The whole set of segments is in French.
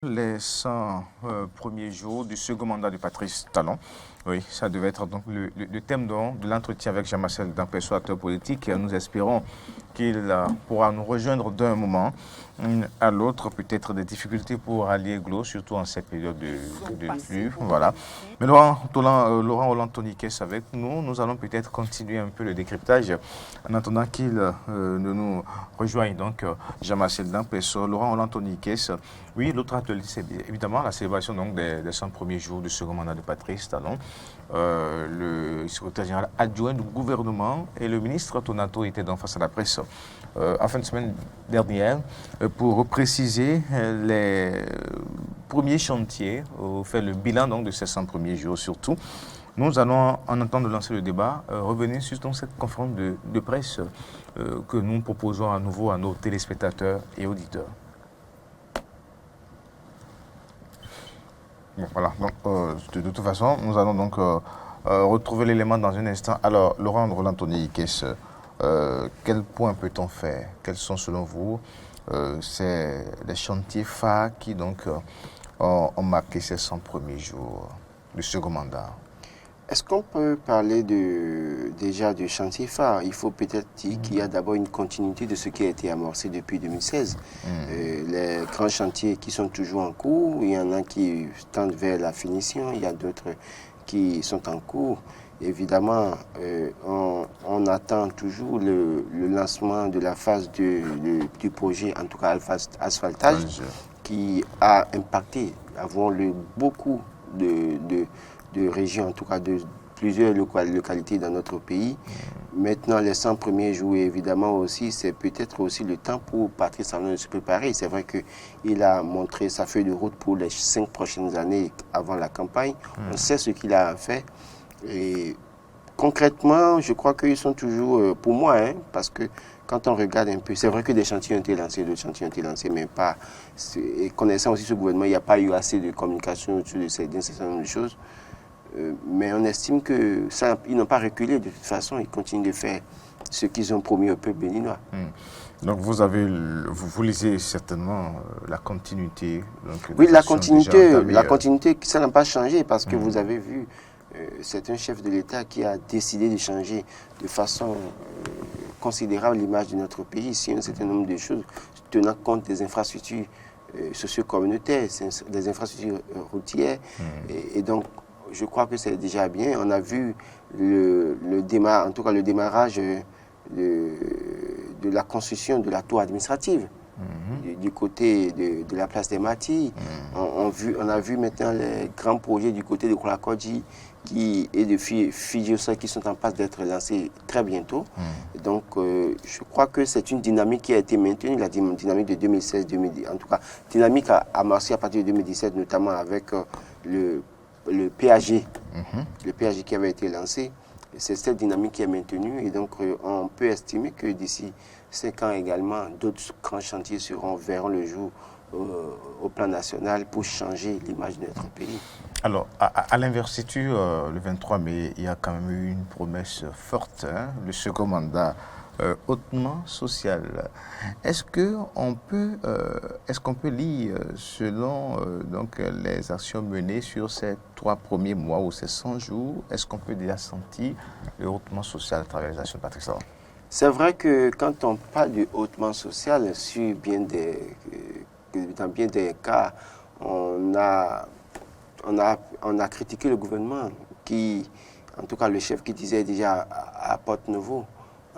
Les 100 premiers jours du second mandat de Patrice Talon. Oui, ça devait être donc le thème de l'entretien avec Jean-Marcel Dampessot, acteur politique. Nous espérons qu'il pourra nous rejoindre d'un moment à l'autre, peut-être des difficultés pour allier Glo, surtout en cette période de pluie. Voilà. Mais Laurent Roland Toniquès avec nous, nous allons peut-être continuer un peu le décryptage en attendant qu'il ne nous rejoigne. Donc, Jean-Marcel Dampessot, Laurent Roland Toniquès. Oui, l'autre atelier, c'est évidemment la célébration donc, des 100 premiers jours du second mandat de Patrice Talon. Le secrétaire général adjoint du gouvernement et le ministre Tonato étaient donc face à la presse en fin de semaine dernière pour préciser les premiers chantiers, faire le bilan donc, de ces 100 premiers jours surtout. Nous allons, en attendant de lancer le débat, revenir sur donc, cette conférence de presse que nous proposons à nouveau à nos téléspectateurs et auditeurs. Bon, voilà, donc de toute façon, nous allons donc retrouver l'élément dans un instant. Alors, Laurent Roland-Toniquès, quel point peut-on faire? Quels sont selon vous les chantiers phares qui donc ont marqué ces 100 premiers jours du second mandat? Est-ce qu'on peut parler déjà de chantier phare? Il faut peut-être dire qu'il y a d'abord une continuité de ce qui a été amorcé depuis 2016. Les grands chantiers qui sont toujours en cours, il y en a qui tendent vers la finition, il y a d'autres qui sont en cours. Évidemment, on attend toujours le lancement de la phase du projet, en tout cas asphaltage, qui a impacté, beaucoup de régions, en tout cas de plusieurs localités dans notre pays. Maintenant, les 100 premiers jours, évidemment aussi, c'est peut-être aussi le temps pour Patrice Talon de se préparer. C'est vrai qu'il a montré sa feuille de route pour les 5 prochaines années avant la campagne. On sait ce qu'il a fait. Et concrètement, je crois qu'ils sont toujours, pour moi, parce que quand on regarde un peu, c'est vrai que des chantiers ont été lancés, d'autres chantiers ont été lancés, mais pas. Et connaissant aussi ce gouvernement, il n'y a pas eu assez de communication autour d'un certain nombre de choses. Mais on estime que ça, ils n'ont pas reculé de toute façon, ils continuent de faire ce qu'ils ont promis au peuple béninois. Donc vous lisez certainement la continuité. Donc, oui, la continuité, ça n'a pas changé parce que vous avez vu, c'est un chef de l'État qui a décidé de changer de façon considérable l'image de notre pays sur un certain nombre de choses, tenant compte des infrastructures socio-communautaires, des infrastructures routières, et donc je crois que c'est déjà bien. On a vu le démarrage de la construction de la tour administrative du côté de la place des Martyrs. On a vu maintenant les grands projets du côté de Kolakodji et de Fidjosa qui sont en passe d'être lancés très bientôt. Donc, je crois que c'est une dynamique qui a été maintenue, la dynamique de 2016-2010. En tout cas, dynamique a amorcé à partir de 2017, notamment avec le PAG, le PAG qui avait été lancé. C'est cette dynamique qui est maintenue et donc on peut estimer que d'ici 5 ans également, d'autres grands chantiers verront le jour au plan national pour changer l'image de notre pays. Alors, à l'investiture, le 23 mai, il y a quand même eu une promesse forte, le second mandat hautement social. Est-ce qu'on peut lire, selon donc, les actions menées sur ces 3 premiers mois ou ces 100 jours, est-ce qu'on peut déjà sentir le hautement social à travers les actions de Patrice Talon? C'est vrai que quand on parle du hautement social, dans bien des cas, on a critiqué le gouvernement qui, en tout cas le chef qui disait déjà à Porte-Nouveau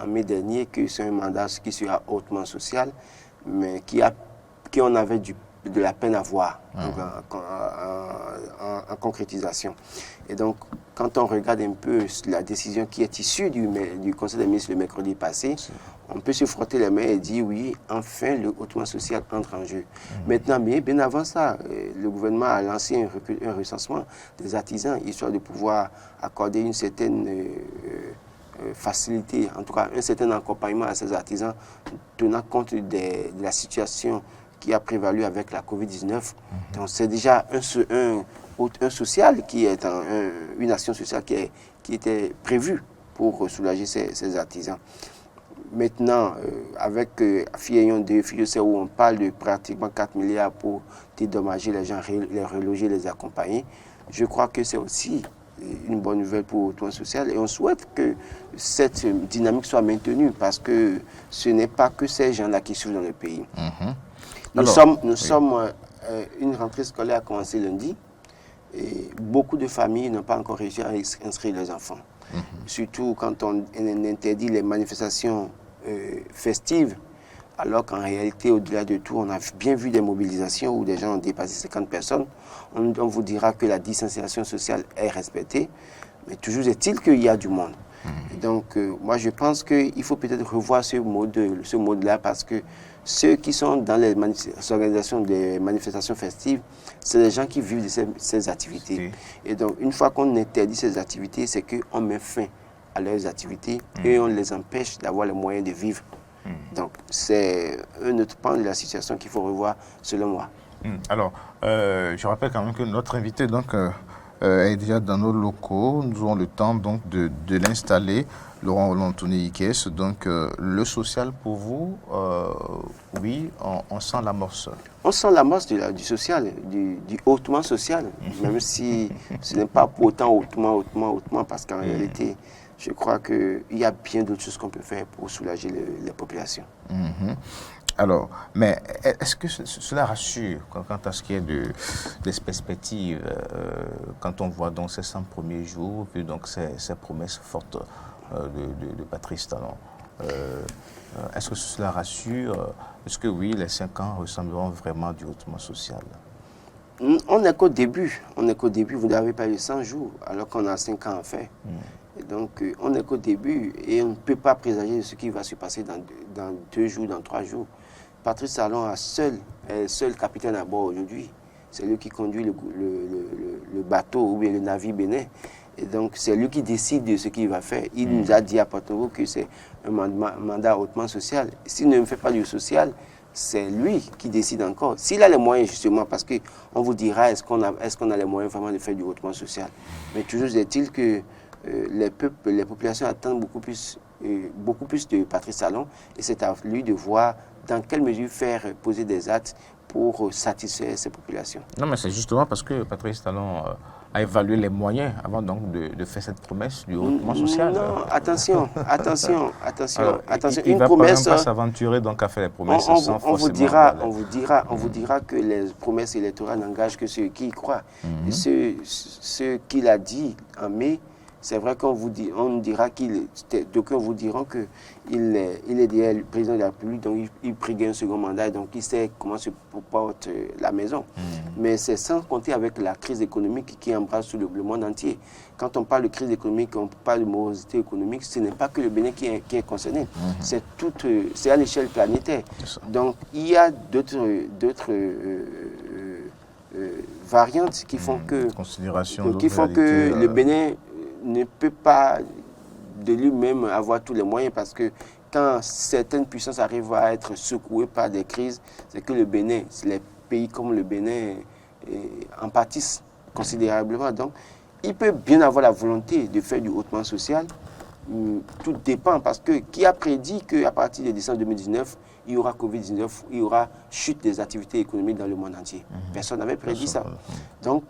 en mai dernier que c'est un mandat qui sera hautement social, mais qui on avait de la peine à voir en concrétisation. Et donc, quand on regarde un peu la décision qui est issue du Conseil des ministres le mercredi passé, on peut se frotter les mains et dire oui, enfin le hautement social entre en jeu. Maintenant, bien avant ça, le gouvernement a lancé un recensement des artisans, histoire de pouvoir accorder une certaine facilité, en tout cas un certain accompagnement à ces artisans, tenant compte de la situation qui a prévalu avec la Covid-19. Donc c'est déjà un social qui est une action sociale qui était prévue pour soulager ces artisans. maintenant, avec Fillon 2, Fillon où on parle de pratiquement 4 milliards pour dédommager les gens, les reloger, les accompagner, je crois que c'est aussi une bonne nouvelle pour le toit social et on souhaite que cette dynamique soit maintenue parce que ce n'est pas que ces gens-là qui souffrent dans le pays. Nous sommes une rentrée scolaire a commencé lundi et beaucoup de familles n'ont pas encore réussi à inscrire leurs enfants. Surtout quand on interdit les manifestations festives, alors qu'en réalité, au-delà de tout, on a bien vu des mobilisations où des gens ont dépassé 50 personnes. On vous dira que la distanciation sociale est respectée, mais toujours est-il qu'il y a du monde. Donc, moi, je pense qu'il faut peut-être revoir ce mode-là parce que ceux qui sont dans les organisations des manifestations festives, c'est les gens qui vivent de ces activités. Et donc, une fois qu'on interdit ces activités, c'est qu'on met fin à leurs activités et on les empêche d'avoir les moyens de vivre. Donc, c'est un autre pan de la situation qu'il faut revoir, selon moi. Alors, je rappelle quand même que notre invité donc, est déjà dans nos locaux. Nous aurons le temps donc, de l'installer. Laurent Anthony Ikes, donc le social pour vous, oui, on sent l'amorce. On sent l'amorce du social, du hautement social, même si ce n'est pas pour autant hautement, parce qu'en réalité, je crois qu'il y a bien d'autres choses qu'on peut faire pour soulager les populations. Alors, mais est-ce que cela rassure quant à ce qui est des perspectives, quand on voit donc ces 100 premiers jours, puis donc ces promesses fortes de Patrice Talon. Est-ce que cela rassure? Est-ce que oui, les 5 ans ressembleront vraiment du hautement social? On n'est qu'au début. Vous n'avez pas eu 100 jours, alors qu'on a 5 ans à faire. Et donc, on n'est qu'au début et on ne peut pas présager de ce qui va se passer dans 2 jours, dans 3 jours. Patrice Talon est seul capitaine à bord aujourd'hui. C'est lui qui conduit le bateau ou bien le navire bénin. Et donc, c'est lui qui décide de ce qu'il va faire. Il nous a dit à Porto Novo que c'est un mandat hautement social. S'il ne fait pas du social, c'est lui qui décide encore. S'il a les moyens, justement, parce qu'on vous dira, est-ce qu'on a les moyens vraiment de faire du hautement social. Mais toujours est-il que les populations attendent beaucoup plus de Patrice Talon. Et c'est à lui de voir dans quelle mesure faire poser des actes pour satisfaire ces populations. Non, mais c'est justement parce que Patrice Talon a évalué les moyens avant donc de faire cette promesse du hautement social. Non, attention. Alors, il Une va promesse. Pas s'aventurer donc à faire les promesses sans on vous dira que les promesses électorales n'engagent que ceux qui y croient. Et ce qu'il a dit en mai, c'est vrai qu'on nous dira d'aucuns vous diront qu'il est déjà le président de la République, donc il prie un second mandat, donc il sait comment se porte la maison. Mais c'est sans compter avec la crise économique qui embrasse le monde entier. Quand on parle de crise économique, on parle de morosité économique, ce n'est pas que le Bénin qui est concerné, c'est à l'échelle planétaire. Donc il y a d'autres variantes qui font que le Bénin ne peut pas de lui-même avoir tous les moyens parce que quand certaines puissances arrivent à être secouées par des crises, c'est que le Bénin, les pays comme le Bénin en pâtissent considérablement. Donc, il peut bien avoir la volonté de faire du hautement social. Tout dépend parce que qui a prédit qu'à partir de décembre 2019, il y aura Covid-19, il y aura chute des activités économiques dans le monde entier. Personne n'avait prédit ça. Donc,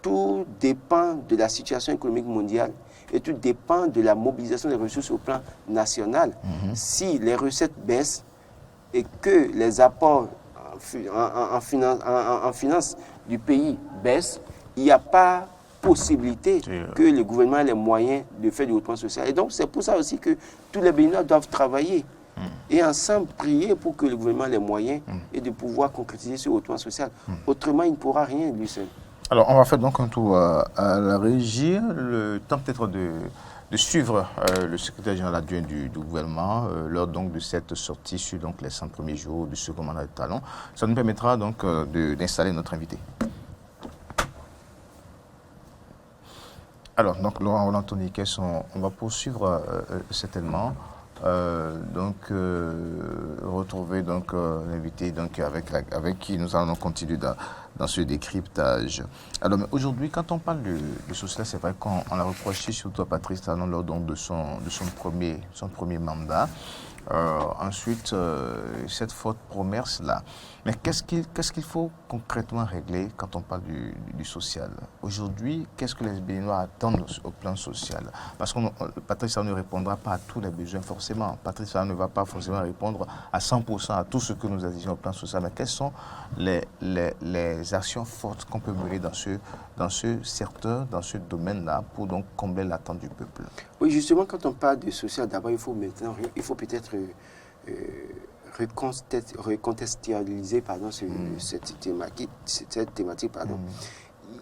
tout dépend de la situation économique mondiale et tout dépend de la mobilisation des ressources au plan national. Si les recettes baissent et que les apports en finance du pays baissent, il n'y a pas possibilité que le gouvernement ait les moyens de faire du hautement social. Et donc, c'est pour ça aussi que tous les Béninois doivent travailler et ensemble prier pour que le gouvernement ait les moyens et de pouvoir concrétiser ce hautement social. Autrement, il ne pourra rien lui seul. Alors, on va faire donc un tour à la régie. Le temps peut-être de suivre le secrétaire général adjoint du gouvernement lors donc de cette sortie sur donc, les 100 premiers jours du second mandat de Talon. Ça nous permettra donc d'installer notre invité. Alors, donc, Laurent Anthony Ikes, on va poursuivre certainement. Retrouver donc l'invité donc avec qui nous allons continuer dans ce décryptage. Alors aujourd'hui, quand on parle de social, c'est vrai qu'on l'a reproché surtout à Patrice Talon lors donc de son premier mandat. Ensuite, cette faute promesse-là. Mais qu'est-ce qu'il faut concrètement régler quand on parle du social? Aujourd'hui, qu'est-ce que les Béninois attendent au plan social? Parce que Patrice Talon ne répondra pas à tous les besoins forcément. Patrice Talon ne va pas forcément répondre à 100% à tout ce que nous exigeons au plan social. Mais quelles sont les actions fortes qu'on peut mener dans ce secteur, dans ce domaine-là, pour donc combler l'attente du peuple? Oui, justement, quand on parle de social, d'abord, il faut peut-être recontextualiser cette thématique.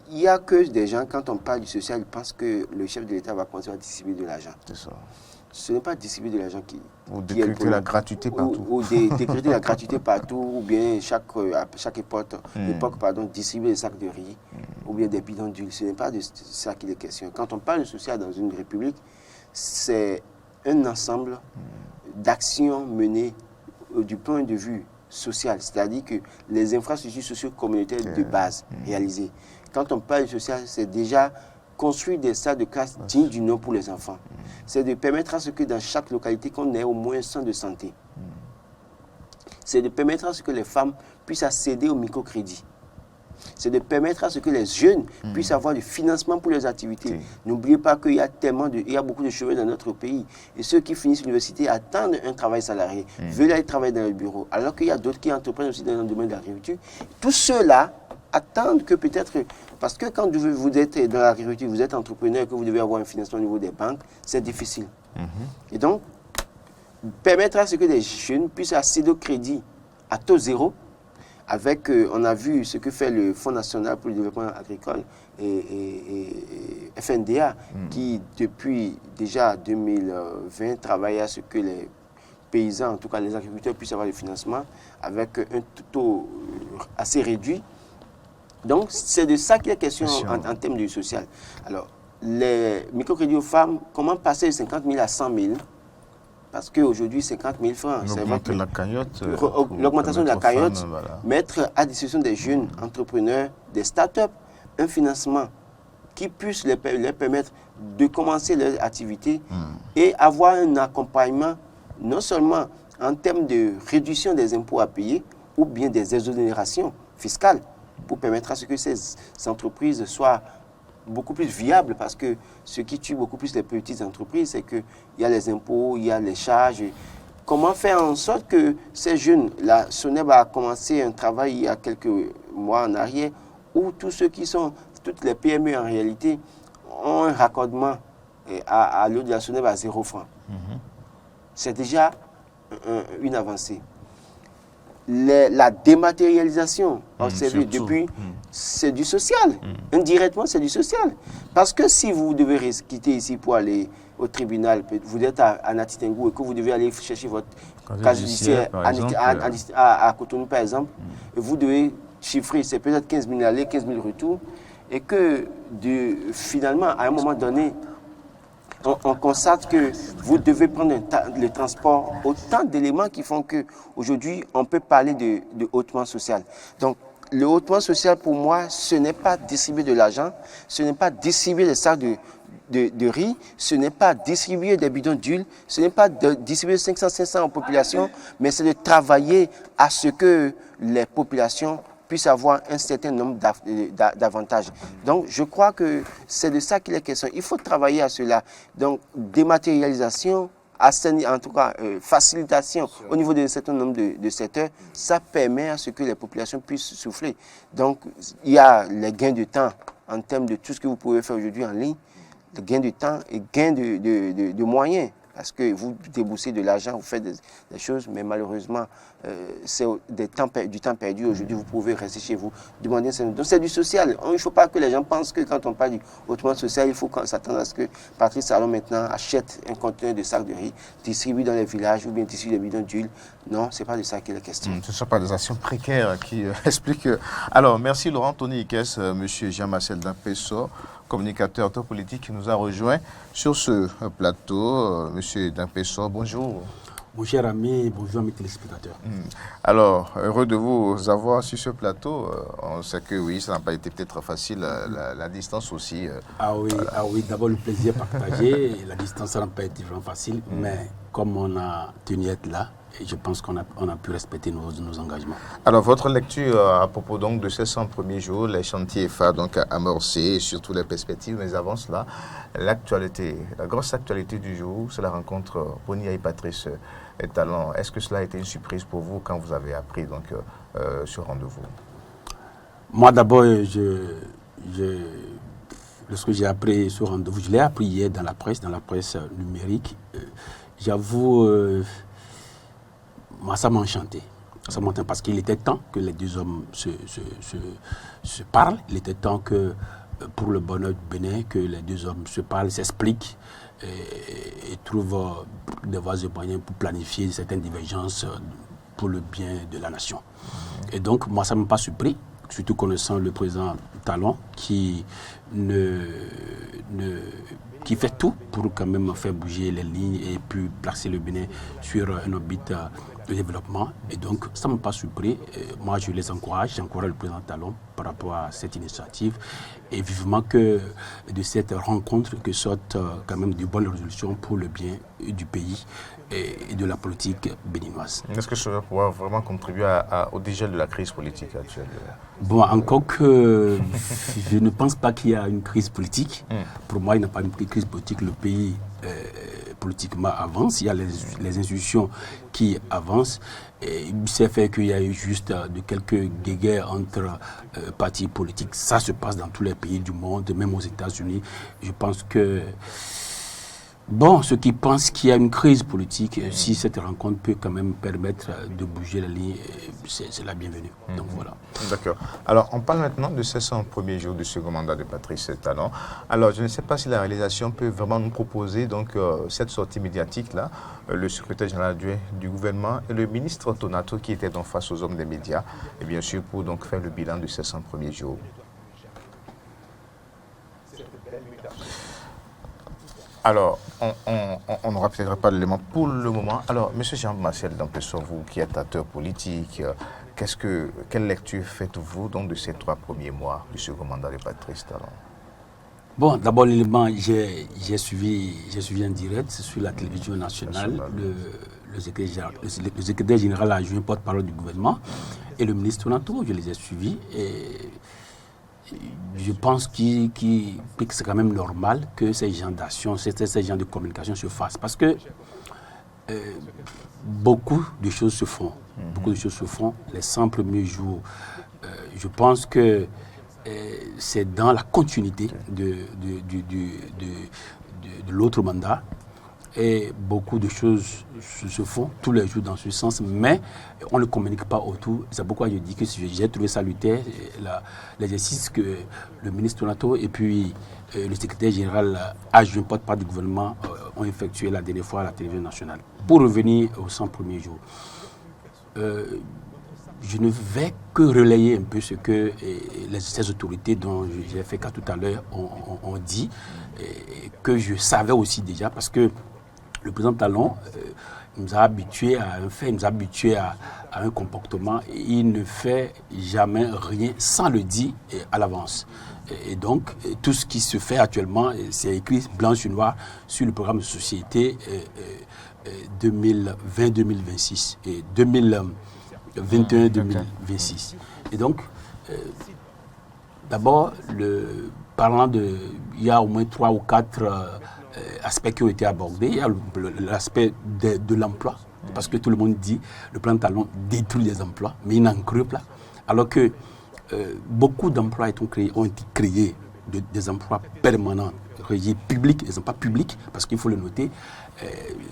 Il n'y a que des gens, quand on parle du social, ils pensent que le chef de l'État va commencer à distribuer de l'argent. C'est ça. Ce n'est pas distribuer de l'argent ou décréter la gratuité partout. Ou décréter la gratuité partout, ou bien à chaque époque, distribuer des sacs de riz, ou bien des bidons d'huile. Ce n'est pas de ça qu'il est question. Quand on parle de social dans une république, c'est un ensemble d'actions menées du point de vue social, c'est-à-dire que les infrastructures socio-communautaires de base réalisées. Quand on parle de social, c'est déjà construire des salles de classe dignes du nom pour les enfants. C'est de permettre à ce que dans chaque localité, qu'on ait au moins un centre de santé. C'est de permettre à ce que les femmes puissent accéder au microcrédit. C'est de permettre à ce que les jeunes puissent avoir du financement pour leurs activités. N'oubliez pas qu'il y a beaucoup de chômeurs dans notre pays. Et ceux qui finissent l'université attendent un travail salarié, veulent aller travailler dans le bureau. Alors qu'il y a d'autres qui entreprennent aussi dans le domaine de l'agriculture. Tous ceux-là attendent que peut-être... Parce que quand vous êtes dans l'agriculture, vous êtes entrepreneur et que vous devez avoir un financement au niveau des banques, c'est difficile. Et donc, permettre à ce que les jeunes puissent accéder au crédit à taux zéro, on a vu ce que fait le Fonds national pour le développement agricole et FNDA, qui depuis déjà 2020 travaille à ce que les paysans, en tout cas les agriculteurs, puissent avoir le financement avec un taux assez réduit. Donc, c'est de ça qu'il est question en termes de social. Alors, les microcrédits aux femmes, comment passer de 50 000 à 100 000? Parce qu'aujourd'hui, 50 000 francs. L'augmentation de la cagnotte, mettre à disposition des jeunes entrepreneurs, des start-up, un financement qui puisse les permettre de commencer leur activité et avoir un accompagnement, non seulement en termes de réduction des impôts à payer ou bien des exonérations fiscales, pour permettre à ce que ces entreprises soient beaucoup plus viables, parce que ce qui tue beaucoup plus les petites entreprises, c'est qu'il y a les impôts, il y a les charges. Comment faire en sorte que ces jeunes, la SONEB a commencé un travail il y a quelques mois en arrière, où tous ceux qui sont, toutes les PME en réalité, ont un raccordement à l'eau de la SONEB à 0 francs. C'est déjà une avancée. La dématérialisation observée depuis, c'est du social. Indirectement, c'est du social. Parce que si vous devez quitter ici pour aller au tribunal, vous êtes à Natitingou et que vous devez aller chercher votre casier judiciaire à Cotonou, par exemple, et vous devez chiffrer, c'est peut-être 15 000 aller, 15 000 retours, et que finalement, à un moment donné, on constate que vous devez prendre le transport, autant d'éléments qui font qu'aujourd'hui, on peut parler de hautement social. Donc, le hautement social, pour moi, ce n'est pas distribuer de l'argent, ce n'est pas distribuer des sacs de riz, ce n'est pas distribuer des bidons d'huile, ce n'est pas distribuer 500 aux populations, mais c'est de travailler à ce que les populations puissent avoir un certain nombre d'avantages. Donc, je crois que c'est de ça qu'il est question. Il faut travailler à cela. Donc, dématérialisation, en tout cas, facilitation au niveau d'un certain nombre de secteurs, ça permet à ce que les populations puissent souffler. Donc, il y a les gains de temps en termes de tout ce que vous pouvez faire aujourd'hui en ligne, les gains de temps et gains de moyens. Parce que vous déboursez de l'argent, vous faites des choses, mais malheureusement, c'est du temps perdu. Aujourd'hui, vous pouvez rester chez vous, demander un service. Donc, c'est du social. Il ne faut pas que les gens pensent que quand on parle du hautement social, il faut s'attendre à ce que Patrice Talon maintenant achète un conteneur de sacs de riz, distribue dans les villages ou bien distribue des bidons d'huile. Non, ce n'est pas de ça qu'il est question. Ce ne sont pas des actions précaires qui expliquent. Alors, merci Laurent Tony Ikes, M. Jean-Marcel Dampessor, communicateur politique qui nous a rejoint sur ce plateau. Monsieur Dampessor, bonjour. Mon cher ami, bonjour mes téléspectateurs. Alors, heureux de vous avoir sur ce plateau. On sait que oui, ça n'a pas été peut-être facile, la distance aussi. Ah oui, d'abord le plaisir partagé. La distance n'a pas été vraiment facile, mais comme on a tenu à être là, je pense qu'on a pu respecter nos engagements. Alors, votre lecture à propos donc de ces 100 premiers jours, les chantiers FA donc amorcés, et surtout les perspectives, mais avant cela, l'actualité, la grosse actualité du jour, c'est la rencontre Boni et Patrice Talon. Est-ce que cela a été une surprise pour vous quand vous avez appris donc ce rendez-vous? Moi d'abord, lorsque j'ai appris ce rendez-vous, je l'ai appris hier dans la presse numérique. J'avoue, moi ça m'a enchanté. Ça m'a enchanté parce qu'il était temps que les deux hommes se parlent. Il était temps que, pour le bonheur du Bénin, que les deux hommes se parlent, s'expliquent et trouvent des voies et moyens pour planifier certaines divergences pour le bien de la nation. Et donc, moi, ça ne m'a pas surpris, surtout connaissant le président Talon qui fait tout pour quand même faire bouger les lignes et puis placer le Bénin sur une orbite de développement. Et donc, ça ne m'a pas surpris. Moi, je les encourage, j'encourage le président Talon par rapport à cette initiative et vivement que de cette rencontre que sortent quand même de bonnes résolutions pour le bien du pays et de la politique béninoise. Est-ce que ça va pouvoir vraiment contribuer au dégel de la crise politique actuelle? Bon, encore que je ne pense pas qu'il y a une crise politique. Pour moi, il n'y a pas une crise politique. Le pays politiquement avance. Il y a les institutions qui avancent. Et il s'est fait qu'il y a eu juste de quelques guéguerres entre partis politiques. Ça se passe dans tous les pays du monde, même aux États-Unis. Je pense que bon, ceux qui pensent qu'il y a une crise politique, si cette rencontre peut quand même permettre de bouger la ligne, c'est la bienvenue. Donc voilà. D'accord. Alors, on parle maintenant de ces 100 premiers jours du second mandat de Patrice Talon. Alors, je ne sais pas si la réalisation peut vraiment nous proposer donc, cette sortie médiatique-là, le secrétaire général du gouvernement et le ministre Tonato qui était donc face aux hommes des médias, et bien sûr pour donc faire le bilan de ces 100 premiers jours. Alors, on n'aura peut-être pas l'élément pour le moment. Alors, M. Jean-Marcel Dampesson, vous qui êtes acteur politique, quelle lecture faites-vous donc de ces 3 premiers mois du second mandat de Patrice Talon? Bon, d'abord, l'élément, j'ai suivi en direct sur la télévision nationale le secrétaire général adjoint porte-parole du gouvernement et le ministre Tonato, je les ai suivis et je pense que c'est quand même normal que ces genres d'actions, ces genres de communication se fassent. Parce que beaucoup de choses se font. Beaucoup de choses se font. Les 100 premiers jours, je pense que c'est dans la continuité de l'autre mandat. Et beaucoup de choses se font tous les jours dans ce sens, mais on ne communique pas autour. C'est pourquoi je dis que j'ai trouvé salutaire l'exercice que le ministre Tonato et puis le secrétaire général adjoint porte-parole du gouvernement ont effectué la dernière fois à la télévision nationale. Pour revenir aux 100 premiers jours, je ne vais que relayer un peu ce que ces autorités dont j'ai fait cas tout à l'heure ont dit, que je savais aussi déjà, parce que le président Talon nous a habitués à un fait, nous a habitués à un comportement. Il ne fait jamais rien sans le dire à l'avance. Et donc, tout ce qui se fait actuellement, c'est écrit blanc sur noir sur le programme de société 2020-2026 et 2021-2026. Et donc, d'abord, il y a au moins 3 ou 4 aspects qui ont été abordés. Il y a l'aspect de l'emploi, parce que tout le monde dit le plan Talon détruit les emplois, mais il n'en crée pas. Alors que beaucoup d'emplois ont été créés, des emplois permanents, publics, des emplois publics, parce qu'il faut le noter.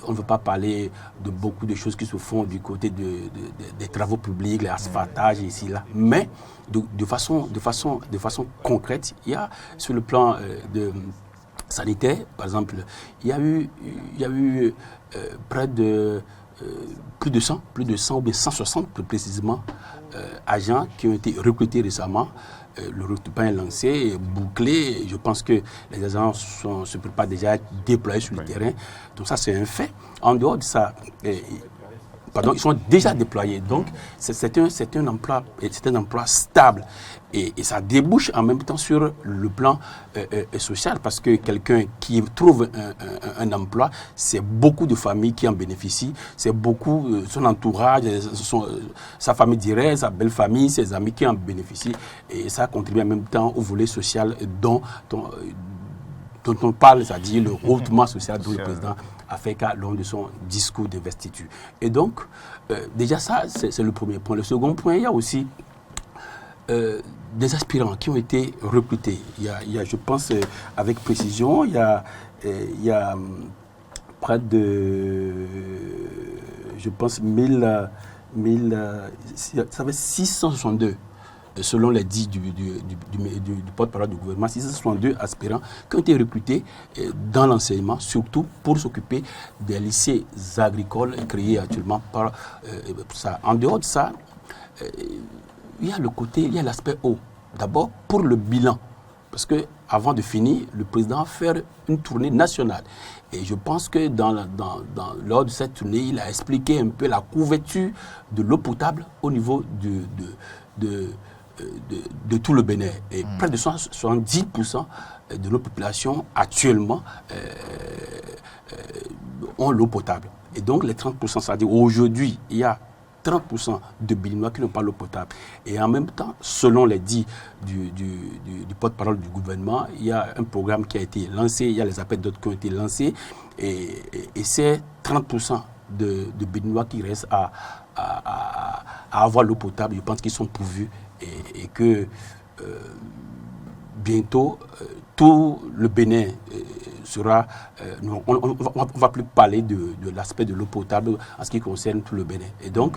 On ne veut pas parler de beaucoup de choses qui se font du côté des travaux publics, les asphaltages ici, là, mais de façon concrète, il y a sur le plan sanitaire, par exemple, il y a eu plus de 100 ou bien 160 plus précisément agents qui ont été recrutés récemment. Le recrutement est lancé, bouclé. Je pense que les agents se préparent déjà à être déployés sur le terrain. Donc ça, c'est un fait. En dehors de ça, Pardon, ils sont déjà déployés. Donc, c'est un emploi stable. Et ça débouche en même temps sur le plan social, parce que quelqu'un qui trouve un emploi, c'est beaucoup de familles qui en bénéficient, c'est beaucoup son entourage, sa famille directe, sa belle famille, ses amis qui en bénéficient. Et ça contribue en même temps au volet social dont on parle, c'est-à-dire le rehaussement social dont le président a fait cas lors de son discours d'investiture. Et donc, déjà ça, c'est le premier point. Le second point, il y a aussi des aspirants qui ont été recrutés. Il y a je pense, avec précision, il y a près de, je pense, 662. Selon les dits du porte-parole du gouvernement, 662 aspirants qui ont été recrutés dans l'enseignement, surtout pour s'occuper des lycées agricoles créés actuellement par ça. En dehors de ça, il y a l'aspect haut. D'abord, pour le bilan. Parce qu'avant de finir, le président a fait une tournée nationale. Et je pense que lors de cette tournée, il a expliqué un peu la couverture de l'eau potable au niveau de tout le Bénin. Et près de 70% de nos populations actuellement ont l'eau potable. Et donc les 30%, c'est-à-dire aujourd'hui, il y a 30% de Béninois qui n'ont pas l'eau potable. Et en même temps, selon les dits du porte-parole du gouvernement, il y a un programme qui a été lancé, il y a les appels d'offres qui ont été lancés, et c'est 30% de Béninois qui restent à avoir l'eau potable. Je pense qu'ils sont pourvus et que bientôt, tout le Bénin sera... on ne va plus parler de l'aspect de l'eau potable en ce qui concerne tout le Bénin. Et donc,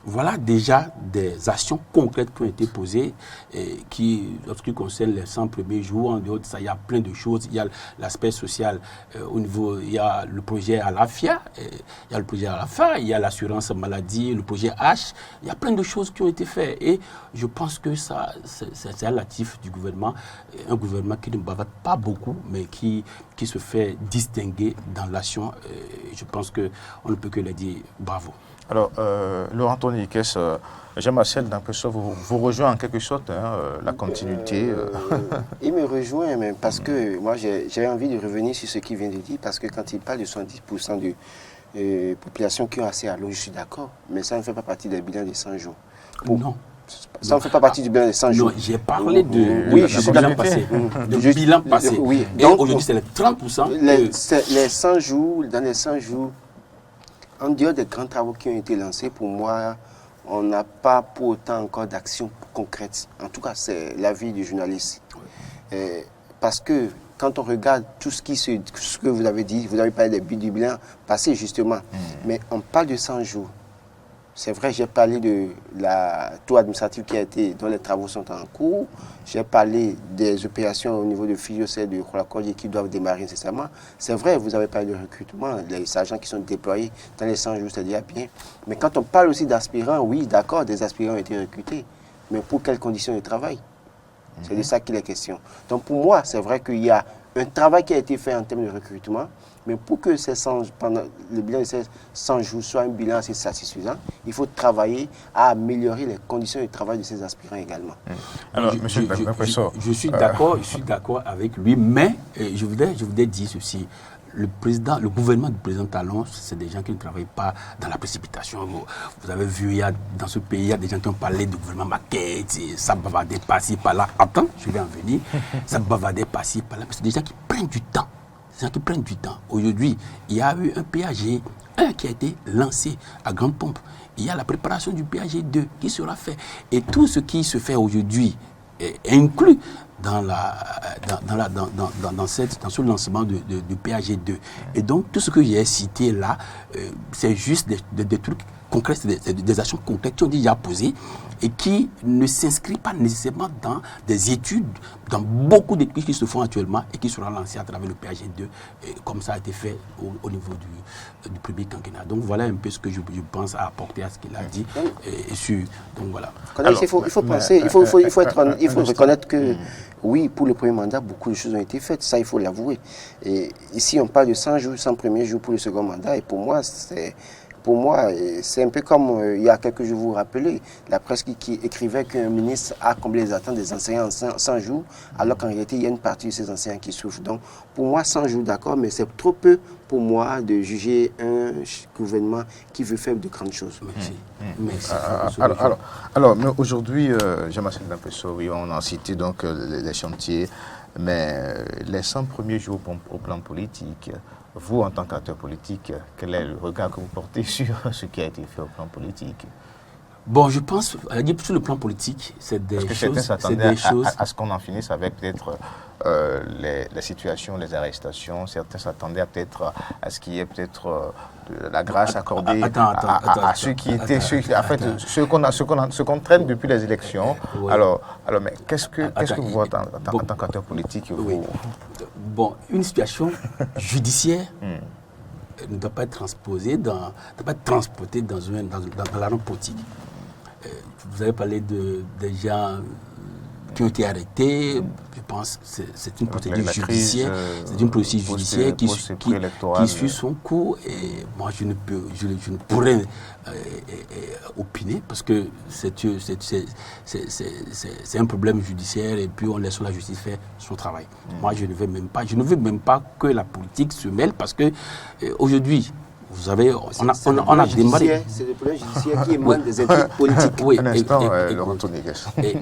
voilà déjà des actions concrètes qui ont été posées et qui, en ce qui concerne les 100 premiers jours, en dehors de ça, il y a plein de choses. Il y a l'aspect social au niveau... Il y a le projet Alafia, il y a l'assurance maladie, le projet H. Il y a plein de choses qui ont été faites. Et je pense que ça, c'est un actif du gouvernement, un gouvernement qui ne bavarde pas beaucoup, mais qui se fait distinguer dans l'action. Je pense qu'on ne peut que le dire bravo. Alors, Laurent Tony Ikes, Jean-Marcel Dampesso vous rejoint en quelque sorte, la continuité. Il me rejoint, mais parce que moi, j'ai envie de revenir sur ce qu'il vient de dire, parce que quand il parle de 70% de population qui ont accès à l'eau, je suis d'accord, mais ça ne fait pas partie des bilans des 100 jours. Non. Ça ne fait pas partie du bilan des 100 jours. Non, j'ai parlé du bilan passé. Du bilan passé. Oui. Et aujourd'hui, c'est les 30%. Les 100 jours, dans les 100 jours, en dehors des grands travaux qui ont été lancés, pour moi, on n'a pas pour autant encore d'actions concrètes. En tout cas, c'est l'avis du journaliste. Parce que quand on regarde tout ce que vous avez dit, vous avez parlé du bilan passé justement, mais on parle de 100 jours. C'est vrai, j'ai parlé de la tour administrative dont les travaux sont en cours. J'ai parlé des opérations au niveau de Filiocel, de Kholakodji qui doivent démarrer incessamment. C'est vrai, vous avez parlé de recrutement, les agents qui sont déployés dans les 100 jours, c'est déjà bien. Mais quand on parle aussi d'aspirants, oui, d'accord, des aspirants ont été recrutés. Mais pour quelles conditions de travail? C'est de ça qu'il est question. Donc pour moi, c'est vrai qu'il y a un travail qui a été fait en termes de recrutement. Mais pour que pendant le bilan de ces 100 jours soit un bilan assez satisfaisant, il faut travailler à améliorer les conditions de travail de ces aspirants également. Alors, je suis d'accord avec lui, mais je voudrais dire ceci. Le gouvernement du président Talon, c'est des gens qui ne travaillent pas dans la précipitation. Vous avez vu, dans ce pays, il y a des gens qui ont parlé du gouvernement maquette, ça bavardait par-ci, par-là. Attends, je vais en venir. Ça bavardait par-ci, par-là. C'est des gens qui prennent du temps. Aujourd'hui, il y a eu un PAG 1 qui a été lancé à grande pompe. Il y a la préparation du PAG 2 qui sera fait. Et tout ce qui se fait aujourd'hui est inclus dans ce lancement du PAG 2. Et donc, tout ce que j'ai cité là, c'est juste des trucs concrets, des actions concrètes qui ont déjà posées et qui ne s'inscrivent pas nécessairement dans des études, dans beaucoup d'études qui se font actuellement et qui seront lancées à travers le PAG 2, comme ça a été fait au niveau du premier quinquennat. Donc voilà un peu ce que je pense à apporter à ce qu'il a dit. Donc voilà. Alors, il faut penser, il faut reconnaître que oui, pour le premier mandat, beaucoup de choses ont été faites, ça il faut l'avouer. Et ici, on parle de 100 jours, 100 premiers jours pour le second mandat, et pour moi, c'est pour moi, c'est un peu comme il y a quelques jours, vous vous rappelez, la presse qui écrivait qu'un ministre a comblé les attentes des enseignants en 100 jours, alors qu'en réalité, il y a une partie de ces enseignants qui souffrent. Donc, pour moi, 100 jours, d'accord, mais c'est trop peu pour moi de juger un gouvernement qui veut faire de grandes choses. Merci. Alors, mais aujourd'hui, Jean-Marcel Dampesso, oui, on a cité donc les chantiers, mais les 100 premiers jours au plan politique, vous, en tant qu'acteur politique, quel est le regard que vous portez sur ce qui a été fait au plan politique? Bon, je pense, sur le plan politique, c'est des Parce que choses... certains s'attendaient à ce qu'on en finisse avec peut-être les situations, les arrestations. Certains s'attendaient peut-être à ce qu'il y ait peut-être la grâce accordée à ceux qui étaient... Ce qu'on traîne depuis les élections. Oui. Alors, mais qu'est-ce que vous, en tant qu'acteur politique, vous... Bon, une situation judiciaire ne doit pas être transportée dans la norme politique. Vous avez parlé des gens qui ont été arrêtés. Je pense que c'est une procédure judiciaire. C'est une procédure judiciaire qui suit son cours. Et moi, je ne pourrais opiner parce que c'est un problème judiciaire et puis on laisse la justice faire son travail. Moi, je ne veux même pas que la politique se mêle parce que aujourd'hui, vous avez, on a démarré. C'est le problème judiciaire qui émane des intrigues politiques. Oui, un instant,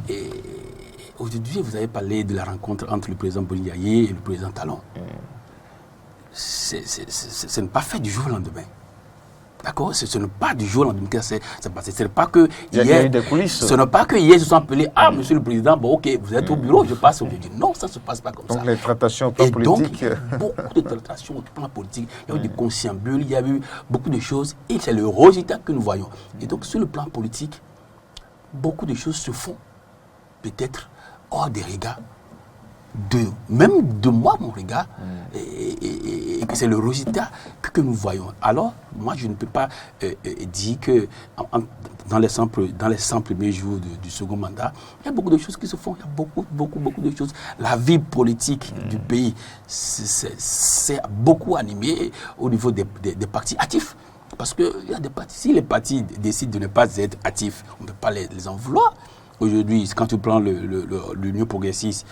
et aujourd'hui, vous avez parlé de la rencontre entre le président Boliaye et le président Talon. Ce n'est pas fait du jour au lendemain. D'accord? Ce n'est pas du jour au lendemain que c'est passé. Ce n'est pas que hier, il y a eu des coulisses. Ce n'est pas que hier, ils se sont appelés. Ah, monsieur le président, bon, ok, vous êtes au bureau, je passe aujourd'hui. Non, ça ne se passe pas comme ça. Donc, les tractations au plan politique. Donc, beaucoup de tractations au plan politique. Il y a eu des conciliabules, il y a eu beaucoup de choses. Et c'est le résultat que nous voyons. Et donc, sur le plan politique, beaucoup de choses se font, peut-être hors des regards. Même de moi, mon regard, et que c'est le résultat que nous voyons. Alors, moi, je ne peux pas dire que dans les 100 premiers jours du second mandat, il y a beaucoup de choses qui se font. Il y a beaucoup de choses. La vie politique du pays c'est beaucoup animé au niveau des partis actifs. Parce que il y a des partis, si les partis décident de ne pas être actifs, on ne peut pas les en vouloir. Aujourd'hui, quand tu prends l'Union progressiste,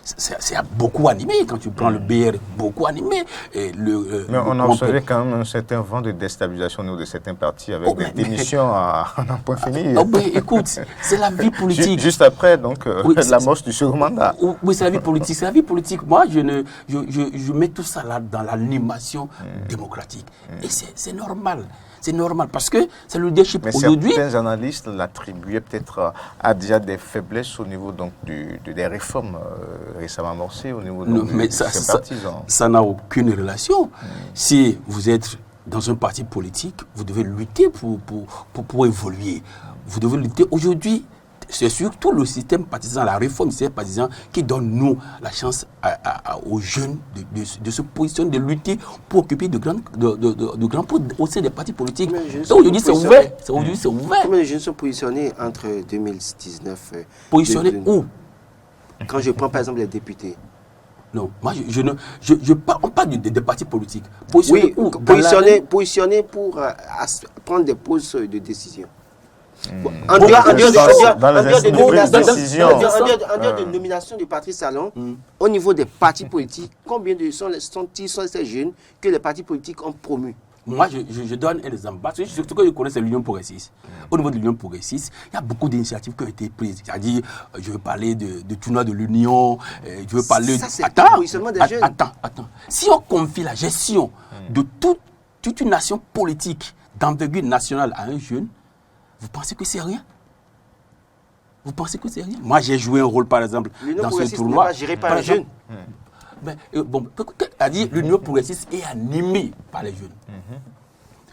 c'est beaucoup animé. Quand tu prends le BR, beaucoup animé. Mais on a observé quand même un certain vent de déstabilisation au niveau de certains partis avec des démissions à un point fini. Écoute, c'est la vie politique. Juste après, donc, l'amorce du second mandat. Oui, c'est la vie politique. C'est la vie politique. Moi, je mets tout ça là dans l'animation démocratique. Et c'est normal. C'est normal parce que c'est le leadership aujourd'hui. Certains analystes l'attribuaient peut-être à déjà des faiblesses au niveau donc des réformes récemment amorcées au niveau de ces partisans. Ça n'a aucune relation. Si vous êtes dans un parti politique, vous devez lutter pour évoluer. Vous devez lutter aujourd'hui. C'est surtout le système partisan, la réforme du système partisan qui donne, nous, la chance aux jeunes de se positionner, de lutter pour occuper de grands postes au sein des partis politiques. Aujourd'hui, c'est ouvert. Comment les jeunes sont positionnés entre 2019 Positionnés où? Quand je prends par exemple les députés. Non, moi on parle des partis politiques. Positionnés où? Positionnés pour prendre des postes de décision. En dehors de nomination de Patrice Talon, au niveau des partis politiques, combien de sont ces jeunes que les partis politiques ont promus? Moi, je donne un exemple. Parce que ce que je connais, c'est l'Union progressiste. Au niveau de l'Union progressiste, il y a beaucoup d'initiatives qui ont été prises. C'est-à-dire, je veux parler de tournoi de l'Union, je veux parler ça, c'est le positionnement des jeunes. Attends. Si on confie la gestion de toute une nation politique d'envergure nationale à un jeune, vous pensez que c'est rien? Vous pensez que c'est rien? Moi, j'ai joué un rôle, par exemple, dans ce tournoi. Pas géré par les jeunes. C'est-à-dire, l'Union progressiste est animée par les jeunes.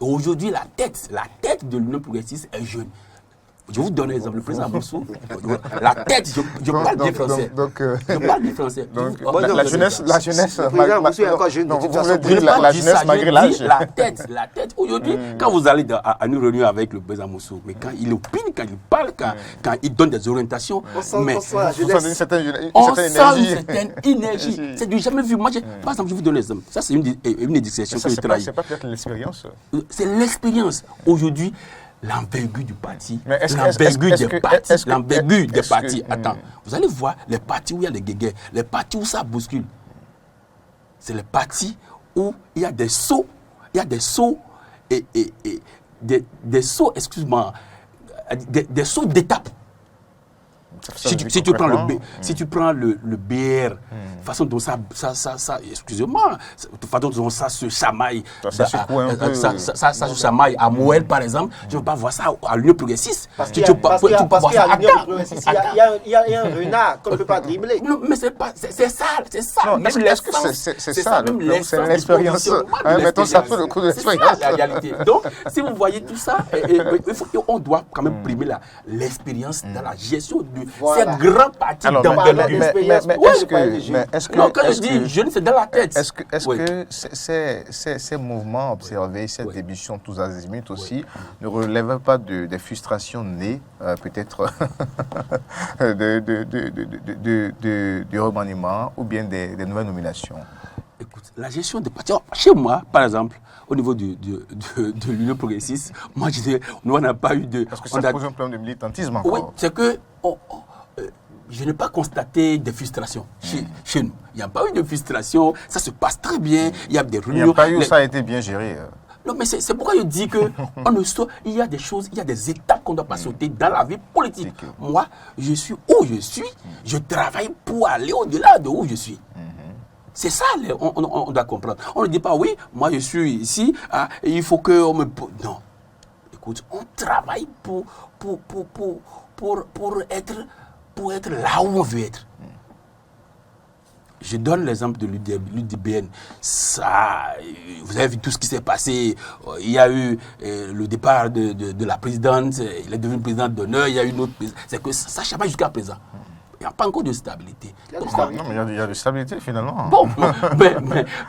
Aujourd'hui, la tête de l'Union progressiste est jeune. Je vous donne un exemple. Le président Moussou, la tête, je parle bien français. Je parle bien français. Donc, Oh, la jeunesse, Le président Moussou est encore jeune. De toute vous façon, voulez dire Je parle la du jeunesse ça, malgré je l'âge. dis la tête. Aujourd'hui, quand vous allez à une réunion avec le président Moussou, mais quand il opine, quand il parle, quand il donne des orientations, mais on sent la Vous sentez une jeunesse. certaine on sent une énergie. certaine énergie. C'est du jamais vu. Moi, par exemple, je vous donne un exemple. Ça, c'est une éducation que je trahis. C'est pas peut-être l'expérience. C'est l'expérience. Aujourd'hui, l'envergure du parti, Mais est-ce que- l'envergure est-ce des que- partis, est-ce que- l'envergure des est-ce que- partis. Attends, vous allez voir les partis où il y a des guéguerres, les partis où ça bouscule. C'est les partis où il y a des sauts, et des sauts, excuse-moi, des sauts d'étape. Si tu prends le BR, façon dont ça excusez-moi, façon dont ça se chamaille, Ça secoue un peu. ça se chamaille à Moël par exemple, je ne veux pas voir ça à l'Union progressiste. Parce Tu qu'il y a- peux pas- parce qu'il y a- tu peux parce voir qu'il y ça a à l'union Gand. progressiste, il y a un renard qu'on ne peut pas dribbler. Non, mais c'est ça. Non, Même est-ce que l'essence, c'est ça, même donc c'est l'essence l'expérience. du positionnement de Hein, mettons ça l'expérience. sous le coup de C'est ça, l'expérience. la réalité. Donc, si vous voyez tout ça, on doit quand même primer l'expérience dans la gestion de Voilà. ces grands partis Alors, d'envergure. d'expérience. est-ce que Non, quand je est-ce dis que- jeune, c'est dans la tête. Est-ce que, Oui. ces mouvements observés, cette Oui. démission tous azimuts aussi, ne relèvent pas des frustrations nées, peut-être, du remaniement ou bien des nouvelles nominations? Écoute, la gestion des partis, chez moi, par exemple, au niveau de l'Union progressiste, moi, je dirais, nous, on n'a pas eu de... Parce que on ça a- pose un problème de militantisme Oui, encore. c'est que je n'ai pas constaté de frustration chez nous. Il n'y a pas eu de frustration, ça se passe très bien, il y a des Il n'y réunions. a pas eu, Les- ça a été bien géré. Non, mais c'est pourquoi je dis que on ne sort, il y a des choses, il y a des étapes qu'on ne doit pas sauter dans la vie politique. Moi, je suis où je suis, je travaille pour aller au-delà de où je suis. C'est ça, on doit comprendre. On ne dit pas, oui, moi je suis ici, et il faut qu'on me... Non. Écoute, on travaille pour être là où on veut être. Je donne l'exemple de l'UDBN. Ça, vous avez vu tout ce qui s'est passé. Il y a eu le départ de la présidente, elle est devenue présidente d'honneur, il y a eu une autre présidente. C'est que ça chamaille jusqu'à présent. Il n'y a pas encore de stabilité. Donc, Non, mais il y a de stabilité finalement. bon,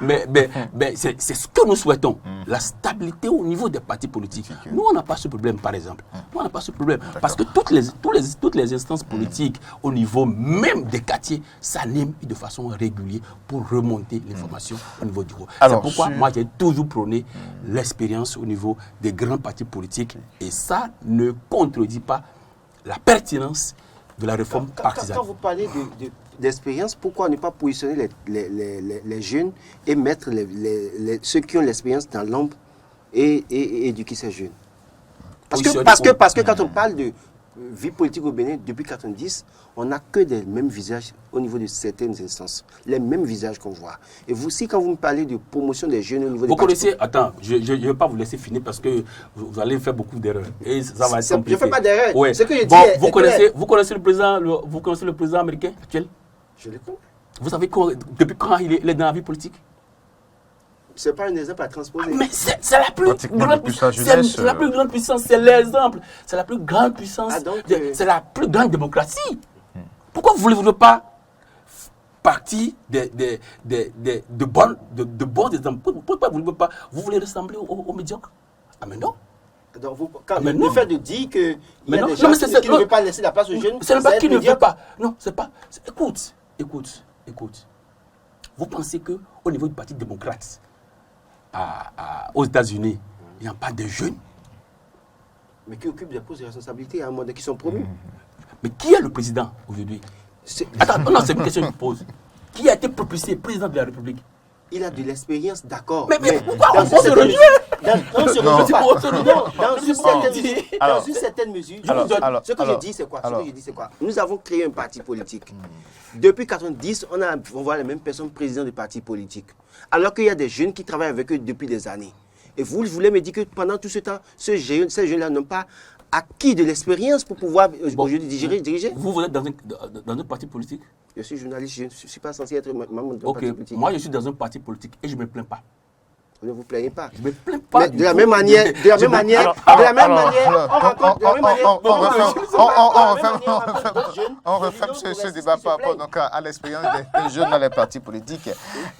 mais c'est ce que nous souhaitons. La stabilité au niveau des partis politiques. Nous, on n'a pas ce problème, par exemple. Nous, on n'a pas ce problème. Parce que toutes les instances politiques, au niveau même des quartiers, s'animent de façon régulière pour remonter l'information au niveau du groupe. C'est Alors, pourquoi moi, j'ai toujours prôné l'expérience au niveau des grands partis politiques. Et ça ne contredit pas la pertinence de la réforme partisane. Quand vous parlez d'expérience, pourquoi ne pas positionner les jeunes et mettre ceux qui ont l'expérience dans l'ombre et éduquer ces jeunes? Parce que quand on parle de vie politique au Bénin, depuis 1990, on n'a que des mêmes visages au niveau de certaines instances. Les mêmes visages qu'on voit. Et vous aussi, quand vous me parlez de promotion des jeunes au niveau des Vous partis connaissez, attends, je ne vais pas vous laisser finir parce que vous allez faire beaucoup d'erreurs. Et ça va être Je ne compliqué. fais pas d'erreur. Ouais. Ce que je dis Bon, est clair. vous connaissez le président américain actuel? Je le connais. Vous savez depuis quand il est dans la vie politique? Ce n'est pas un exemple à transposer. Mais c'est la plus Pratiquement grande depuis sa puissance. jeunesse, C'est la plus grande puissance, c'est l'exemple. C'est la plus grande puissance. Ah, donc, C'est la plus grande démocratie. Pourquoi vous ne voulez pas partir de bons exemples? Pourquoi vous ne voulez pas? Vous voulez ressembler aux médiocres? Ah mais non. Donc mais le non. fait de dire qu'il y Mais a non, des non, gens mais qui c'est- ne veulent pas laisser la place aux jeunes, C'est le pas être qui ne veut médiocre. pas. Non, c'est pas. Écoute. Vous pensez qu'au niveau du Parti démocrate, aux États-Unis, il n'y a pas de jeunes? Mais qui occupent des postes de responsabilité à un moment qui sont promus. Mais qui est le président aujourd'hui? Attends, non, c'est une question que je pose. Qui a été propulsé président de la République? Il a de l'expérience, d'accord. Mais pourquoi dans on une se certaine- rejoint? On se Non. rejoint pas. On se rejoint. Non, dans une certaine mesure, ce que je dis, c'est quoi? Nous avons créé un parti politique. Depuis 1990, on voit les mêmes personnes présidents de partis politiques. Alors qu'il y a des jeunes qui travaillent avec eux depuis des années. Et vous voulez me dire que pendant tout ce temps, ces jeunes-là n'ont pas acquis de l'expérience pour pouvoir aujourd'hui diriger? Vous êtes dans un parti politique? Je suis journaliste, je ne suis pas censé être membre d'un Ok, parti politique. moi je suis dans un parti politique et je ne me plains pas. Ne vous plaignez pas. Je me plains pas. Mais de la même manière, on referme ce débat par rapport donc à l'expérience des jeunes dans les partis politiques.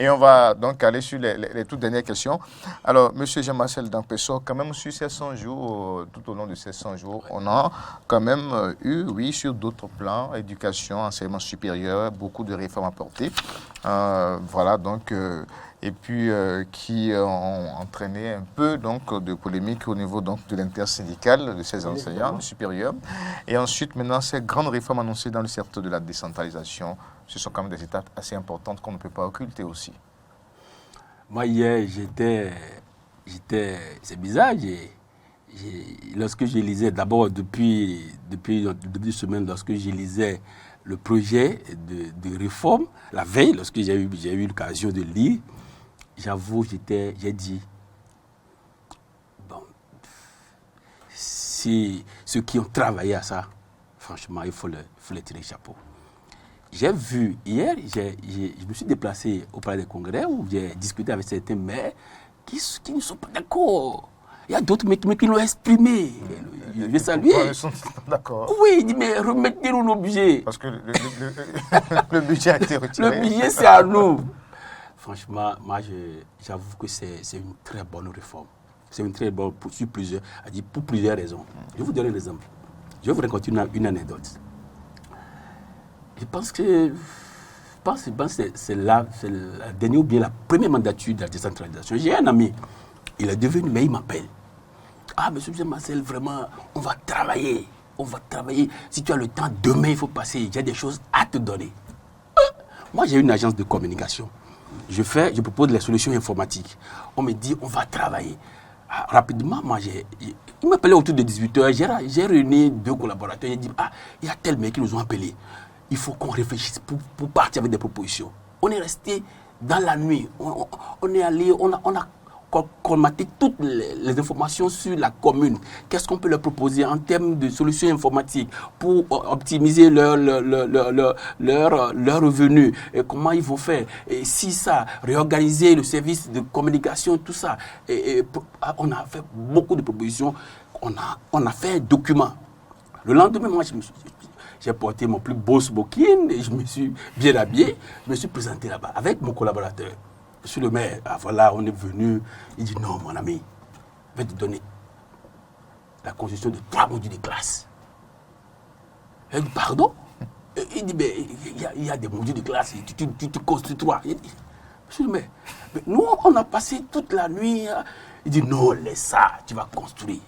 Et on va donc aller sur les toutes dernières questions. Alors, M. Jean-Marcel Dampessor, quand même sur ces 100 jours, tout au long de ces 100 jours, on a quand même eu, oui, sur d'autres plans, éducation, enseignement supérieur, beaucoup de réformes apportées. Voilà, donc... et puis qui ont entraîné un peu donc, de polémique au niveau donc, de l'intersyndicale de ces enseignants supérieurs. Et ensuite, maintenant, ces grandes réformes annoncées dans le secteur de la décentralisation, ce sont quand même des étapes assez importantes qu'on ne peut pas occulter aussi. Moi, hier, c'est bizarre, lorsque je lisais, d'abord depuis une semaine, lorsque je lisais le projet de réforme, la veille, lorsque j'ai eu l'occasion de lire, j'avoue, j'ai dit, bon, si ceux qui ont travaillé à ça, franchement, il faut les tirer le chapeau. J'ai vu, hier, je me suis déplacé au Palais des Congrès où j'ai discuté avec certains maires qui ne sont pas d'accord. Il y a d'autres mecs qui l'ont exprimé. Je vais saluer. Ils sont d'accord. Oui, il dit, mais remettez-nous nos budgets. Parce que le budget a été retiré. Le budget, c'est à nous. Franchement, moi, j'avoue que c'est une très bonne réforme. C'est une très bonne pour plusieurs raisons. Je vais vous donner un exemple. Je vais vous raconter une anecdote. Je pense que c'est la dernière ou bien la première mandature de la décentralisation. J'ai un ami, il est devenu, mais il m'appelle. Ah, monsieur Marcel, vraiment, on va travailler. Si tu as le temps, demain, il faut passer. J'ai des choses à te donner. Moi, j'ai une agence de communication. Je propose des solutions informatiques. On me dit, on va travailler. Rapidement, moi, il m'appelait autour de 18h. J'ai réuni 2 collaborateurs. J'ai dit, il y a tel mec qui nous ont appelés. Il faut qu'on réfléchisse pour partir avec des propositions. On est resté dans la nuit. On est allé, on a colmaté toutes les informations sur la commune. Qu'est-ce qu'on peut leur proposer en termes de solutions informatiques pour optimiser leur revenus, et comment ils vont faire. Et si ça, réorganiser le service de communication, tout ça. On a fait beaucoup de propositions. On a fait un document. Le lendemain, moi, j'ai porté mon plus beau smoking et je me suis bien habillé. Je me suis présenté là-bas avec mon collaborateur. Monsieur le maire, voilà, on est venu. Il dit, non, mon ami, je vais te donner la construction de 3 modules de classe. Il dit, pardon? Il dit, mais il y a des modules de classe, tu construis 3. Il dit, monsieur le maire, mais nous, on a passé toute la nuit. Il dit, non, laisse ça, tu vas construire.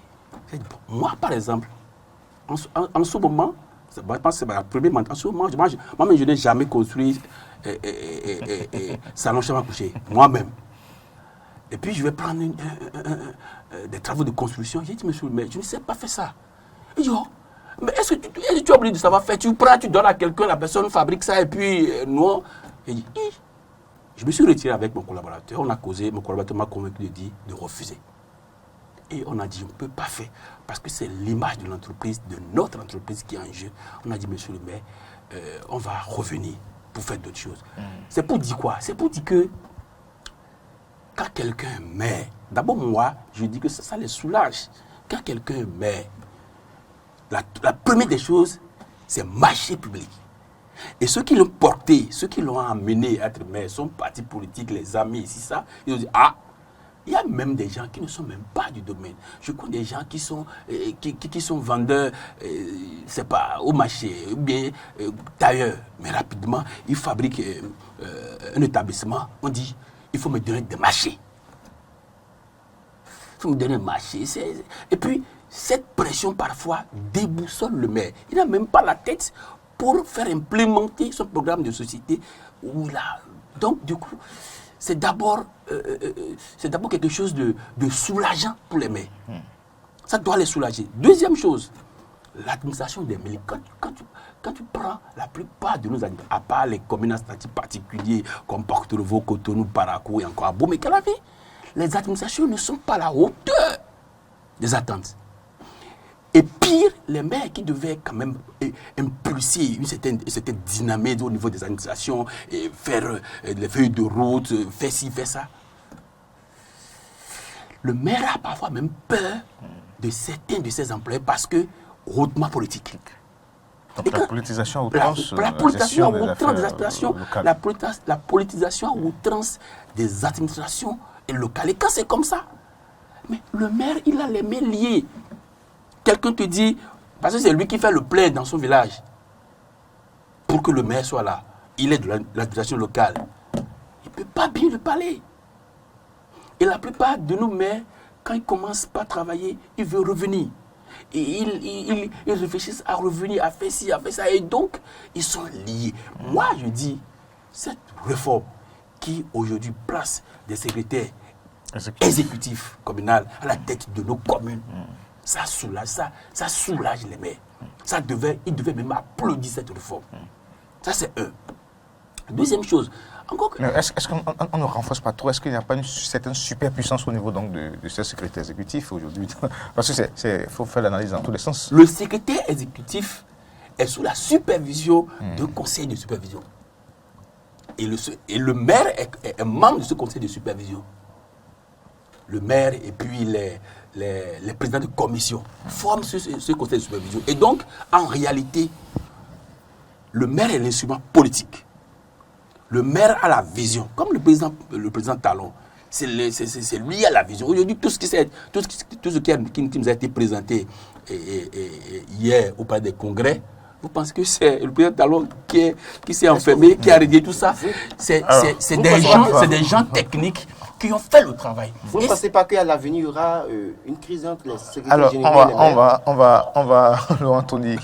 Dit, bon, moi, par exemple, en ce moment, je pense que c'est ma première mandat. En ce moment, moi-même, je n'ai jamais construit salon chambre à coucher, moi-même. Et puis, je vais prendre des travaux de construction. J'ai dit, monsieur le maire, je ne sais pas faire ça. Il dit, oh, mais est-ce que tu es obligé de savoir faire? Tu prends, tu donnes à quelqu'un, la personne fabrique ça et puis nous. J'ai dit, je me suis retiré avec mon collaborateur. On a causé, mon collaborateur m'a convaincu de refuser. Et on a dit, on ne peut pas faire, parce que c'est l'image de l'entreprise, de notre entreprise qui est en jeu. On a dit, monsieur le maire, on va revenir pour faire d'autres choses. C'est pour dire quoi? C'est pour dire que quand quelqu'un meurt, d'abord moi, je dis que ça les soulage. Quand quelqu'un meurt, la première des choses, c'est marché public. Et ceux qui l'ont porté, ceux qui l'ont amené à être maire, sont partis politiques, les amis, ici, ça, ils ont dit, il y a même des gens qui ne sont même pas du domaine. Je connais des gens qui sont vendeurs, c'est pas, au marché, ou bien tailleurs. Mais rapidement, ils fabriquent un établissement. On dit, il faut me donner des marchés. Il faut me donner un marché. Et puis, cette pression, parfois, déboussole le maire. Il n'a même pas la tête pour faire implémenter son programme de société. Donc, du coup, c'est d'abord quelque chose de soulageant pour les maires. Ça doit les soulager. Deuxième chose, l'administration des mairies. Quand tu prends la plupart de nos administrations, à part les communes à statut particulier, comme Porto-Novo, Cotonou, Parakou et encore à Bomé-Calavi, les administrations ne sont pas à la hauteur des attentes. Et pire, les maires qui devaient quand même impulser une certaine dynamique au niveau des administrations, et faire les feuilles de route, faire ci, faire ça. le maire a parfois même peur de certains de ses employés parce que hautement politique. Donc la politisation à outrance, la politisation à gestion des outrance des affaires aspirations, locales. la politisation à outrance des administrations locales. Et quand c'est comme ça, mais le maire, il a les mains liées. Quelqu'un te dit, parce que c'est lui qui fait le plein dans son village, pour que le maire soit là. Il est de l'administration locale. Il ne peut pas bien lui parler. Et la plupart de nos maires, quand ils commencent pas à travailler, ils veulent revenir. Et ils réfléchissent à revenir, à faire ci, à faire ça. Et donc, ils sont liés. Moi, je dis, cette réforme qui aujourd'hui place des secrétaires exécutifs communaux à la tête de nos communes, ça soulage les maires. Ils devaient même applaudir cette réforme. Ça, c'est un. Deuxième chose, encore que... Est-ce qu'on ne renforce pas trop? Est-ce qu'il n'y a pas une certaine superpuissance au niveau donc, de ces secrétaires exécutifs aujourd'hui? Parce qu'il faut faire l'analyse dans tous les sens. Le secrétaire exécutif est sous la supervision d'un conseil de supervision. Et le maire est membre de ce conseil de supervision. Le maire et puis les présidents de commission forment ce conseil de supervision. Et donc, en réalité, le maire est l'instrument politique. Le maire a la vision. Comme le président Talon, c'est lui qui a la vision. Aujourd'hui, tout ce qui nous a été présenté hier au palais des congrès, vous pensez que c'est le président Talon qui s'est enfermé, qui a rédigé tout ça? C'est des gens techniques qui ont fait le travail. Vous ne pensez pas qu'à l'avenir, il y aura une crise entre les secrétaires généraux et les maires? On va, Laurent Tony,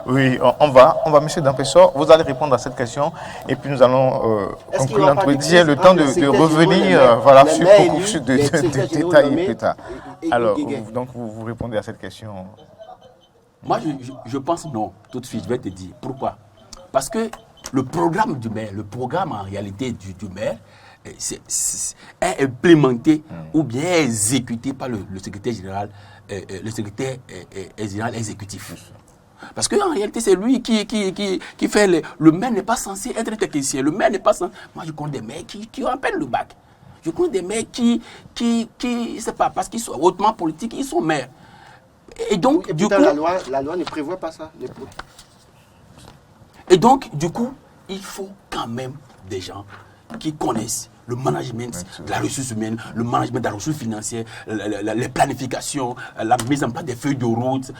oui, on va, M. Dampessor, vous allez répondre à cette question et puis nous allons conclure l'entretien, le temps de revenir sur beaucoup plus de détails plus tard. Alors, donc vous répondez à cette question. Moi, je pense non, tout de suite, je vais te dire. Pourquoi? Parce que le programme du maire, le programme en réalité du maire, est implémenté ou bien exécuté par le secrétaire général, général exécutif. Parce qu'en réalité, c'est lui qui fait... Le maire n'est pas censé être un technicien. Le maire n'est pas censé... Moi, je connais des maires qui ont à peine le bac. Je connais des maires qui c'est pas parce qu'ils sont hautement politiques, ils sont maires. Et donc, du coup... la loi ne prévoit pas ça. Et donc, du coup, il faut quand même des gens qui connaissent le management de la ressource humaine, le management de la ressource financière, les planifications, la mise en place des feuilles de route,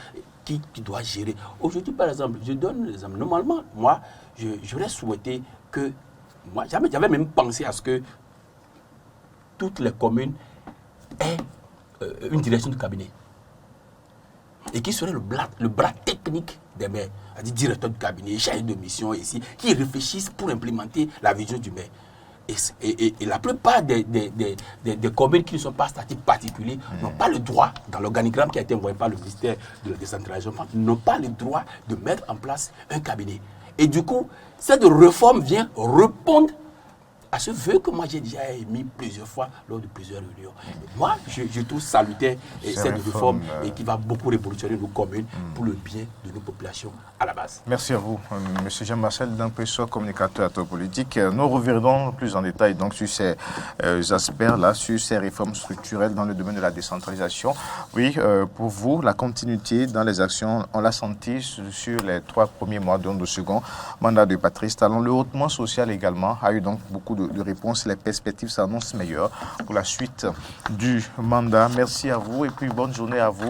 qui doit gérer. Aujourd'hui, par exemple, je donne l'exemple. Normalement, moi, j'aurais souhaité que... Moi, j'avais même pensé à ce que toutes les communes aient une direction de cabinet. Et qui serait le bras technique des maires, c'est-à-dire directeur de cabinet, chargé de mission ici, qui réfléchissent pour implémenter la vision du maire. Et la plupart des communes qui ne sont pas statuts particuliers n'ont pas le droit, dans l'organigramme qui a été envoyé par le ministère de la décentralisation, n'ont pas le droit de mettre en place un cabinet. Et du coup, cette réforme vient répondre à ce vœu que moi j'ai déjà émis plusieurs fois lors de plusieurs réunions. Moi, je trouve salutaire cette réforme et qui va beaucoup révolutionner nos communes pour le bien de nos populations à la base. Merci à vous, M. Jean-Marcel Dampessor, communicateur acteur politique. Nous reviendrons plus en détail donc, sur ces aspects-là, sur ces réformes structurelles dans le domaine de la décentralisation. Oui, pour vous, la continuité dans les actions, on l'a senti sur les 3 premiers mois de second mandat de Patrice Talon. Le hautement social également a eu donc beaucoup de réponses. Les perspectives s'annoncent meilleures pour la suite du mandat. Merci à vous et puis bonne journée à vous.